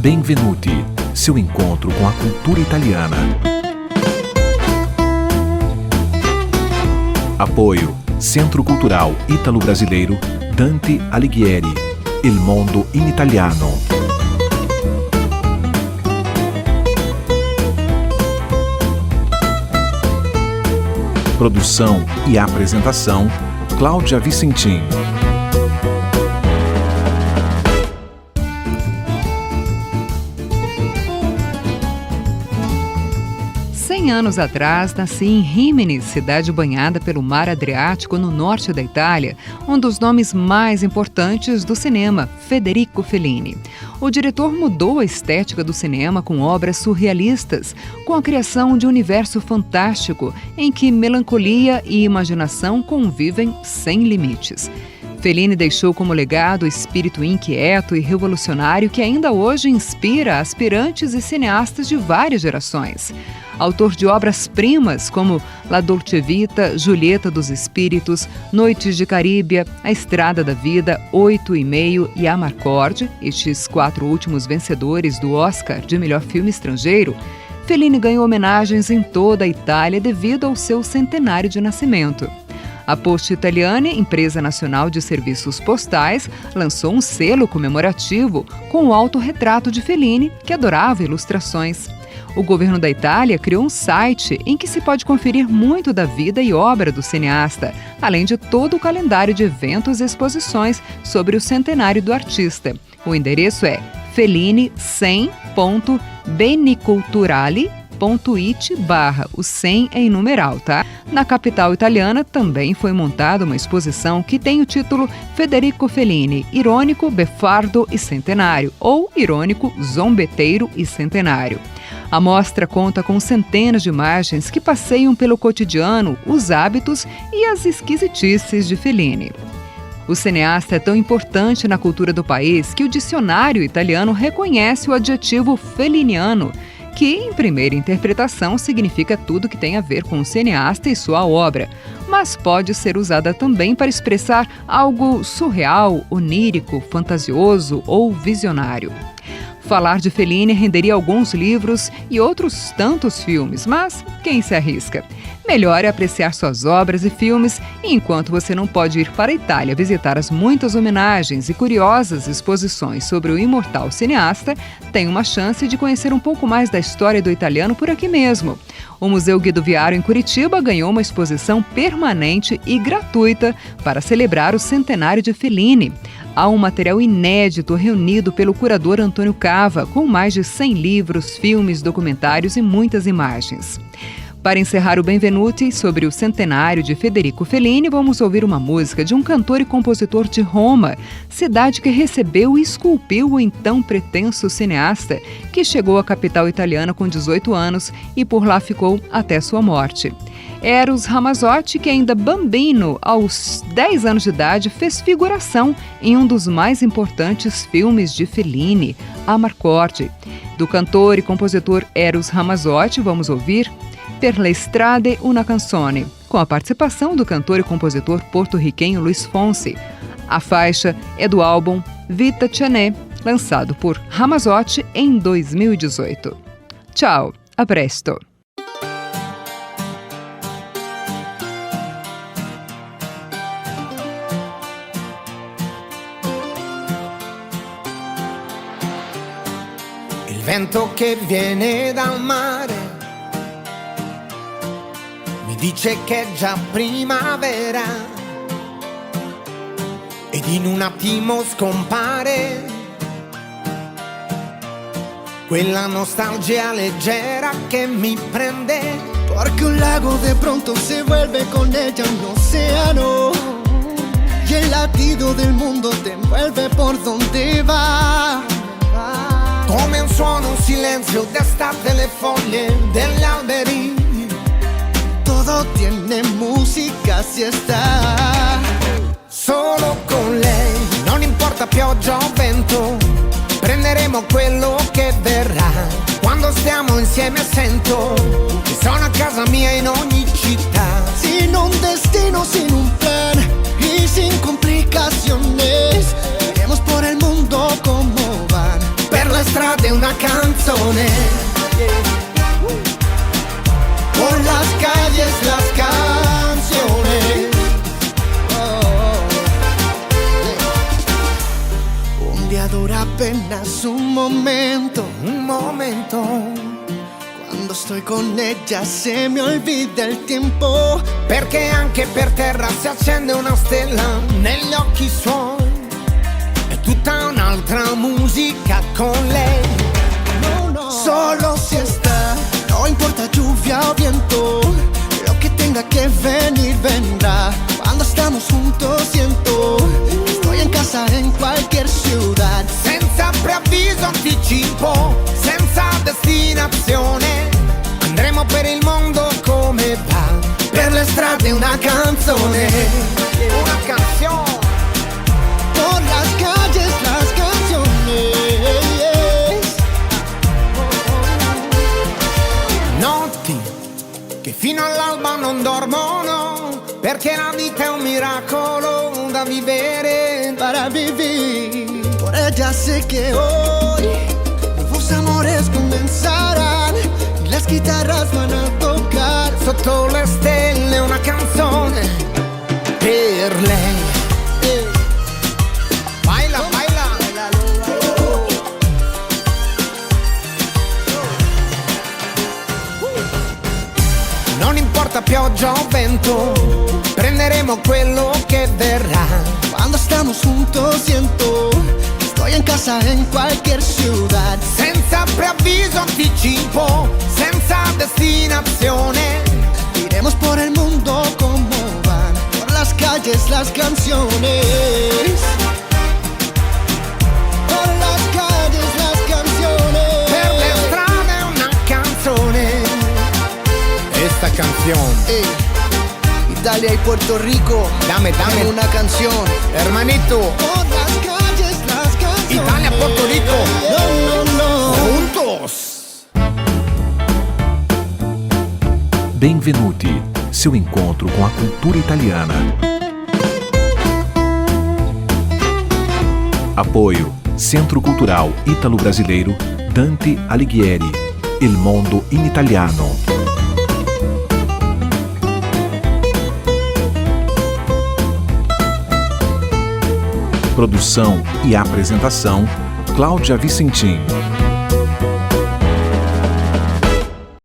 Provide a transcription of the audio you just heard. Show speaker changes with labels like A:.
A: Benvenuti, seu encontro com a cultura italiana. Apoio Centro Cultural Ítalo-Brasileiro Dante Alighieri, Il Mondo in Italiano. Produção e apresentação, Cláudia Vicentim.
B: 100 anos atrás, nasci em Rimini, cidade banhada pelo mar Adriático no norte da Itália, um dos nomes mais importantes do cinema, Federico Fellini. O diretor mudou a estética do cinema com obras surrealistas, com a criação de um universo fantástico em que melancolia e imaginação convivem sem limites. Fellini deixou como legado o espírito inquieto e revolucionário que ainda hoje inspira aspirantes e cineastas de várias gerações. Autor de obras-primas como La Dolce Vita, Julieta dos Espíritos, Noites de Caríbia, A Estrada da Vida, 8 e meio e Amarcord, estes 4 últimos vencedores do Oscar de melhor filme estrangeiro, Fellini ganhou homenagens em toda a Itália devido ao seu centenário de nascimento. A Poste Italiane, empresa nacional de serviços postais, lançou um selo comemorativo com o autorretrato de Fellini, que adorava ilustrações. O governo da Itália criou um site em que se pode conferir muito da vida e obra do cineasta, além de todo o calendário de eventos e exposições sobre o centenário do artista. O endereço é fellini100.beniculturali.it/, o 100 é em numeral, tá? Na capital italiana também foi montada uma exposição que tem o título Federico Fellini, irônico, befardo e centenário, ou irônico, zombeteiro e centenário. A mostra conta com centenas de imagens que passeiam pelo cotidiano, os hábitos e as esquisitices de Fellini. O cineasta é tão importante na cultura do país que o dicionário italiano reconhece o adjetivo felliniano, que, em primeira interpretação, significa tudo que tem a ver com o cineasta e sua obra, mas pode ser usada também para expressar algo surreal, onírico, fantasioso ou visionário. Falar de Fellini renderia alguns livros e outros tantos filmes, mas quem se arrisca? Melhor é apreciar suas obras e filmes, e enquanto você não pode ir para a Itália visitar as muitas homenagens e curiosas exposições sobre o imortal cineasta, tem uma chance de conhecer um pouco mais da história do italiano por aqui mesmo. O Museu Guido Viário em Curitiba ganhou uma exposição permanente e gratuita para celebrar o centenário de Fellini. Há um material inédito reunido pelo curador Antônio Cava, com mais de 100 livros, filmes, documentários e muitas imagens. Para encerrar o Benvenuti sobre o centenário de Federico Fellini, vamos ouvir uma música de um cantor e compositor de Roma, cidade que recebeu e esculpiu o então pretenso cineasta, que chegou à capital italiana com 18 anos e por lá ficou até sua morte. Eros Ramazzotti, que ainda bambino, aos 10 anos de idade, fez figuração em um dos mais importantes filmes de Fellini, Amarcord. Do cantor e compositor Eros Ramazzotti, vamos ouvir Per le strade una canzone, com a participação do cantor e compositor porto-riquenho Luiz Fonsi. A faixa é do álbum Vita Ce lançado por Ramazzotti em 2018. Tchau, a presto!
C: Il vento che viene dal mare mi dice che è già primavera ed in un attimo scompare quella nostalgia leggera che mi prende,
D: porque un lago de pronto se vuelve con ella un océano y el latido del mundo te envuelve por donde va.
C: Come un suono, un silenzio d'estate, le foglie degli alberi.
D: Todo tiene música si está
C: Solo con lei, non importa pioggia o vento, prenderemo quello che verrà. Quando stiamo insieme sento che sono a casa mia in ogni città.
D: sin un destino, sin un plan y sin complicaciones. Iremos por el mundo como van.
C: Per le strade una una canzone. Por las calles las canciones.
D: Un día dura apenas un momento. Quando sto con ella se mi olvida il tempo.
C: Perché anche per terra si accende una stella negli occhi suoi. È tutta un'altra musica con lei.
D: No. Solo si está, no importa lluvia o viento. Lo que tenga que venir vendrá. Cuando estamos juntos siento estoy en casa en cualquier ciudad.
C: Senza preavviso, anticipo, senza destinazione. Andremo per il mondo come va. Per le strade una canzone. Una canzone.
D: Por las calles las canciones.
C: Notti che fino all'alba non dormono, perché la vita è un miracolo da vivere.
D: Para vivir, por ella sé que hoy nuevos amores comenzarán y las guitarras van a tocar.
C: Sotto le stelle una canzone per lei. Baila, baila. Non importa pioggia o vento, prenderemo quello che verrà.
D: Cuando estamos juntos siento que estoy en casa en cualquier ciudad.
C: Senza preavviso, anticipo, senza destinazione.
D: Iremos por el mundo como van, por las calles las canciones. Por las calles las canciones.
C: Per le strade una canzone. Esta canción.
D: Italia y Puerto Rico,
C: Dame
D: en una canción.
C: hermanito.
D: Por las calles las canciones.
C: Italia, Puerto Rico.
D: No.
C: Juntos.
A: Benvenuti, seu encontro com a cultura italiana. Apoio Centro Cultural Ítalo-Brasileiro Dante Alighieri. Il mondo in italiano. Produção e apresentação, Cláudia Vicentim.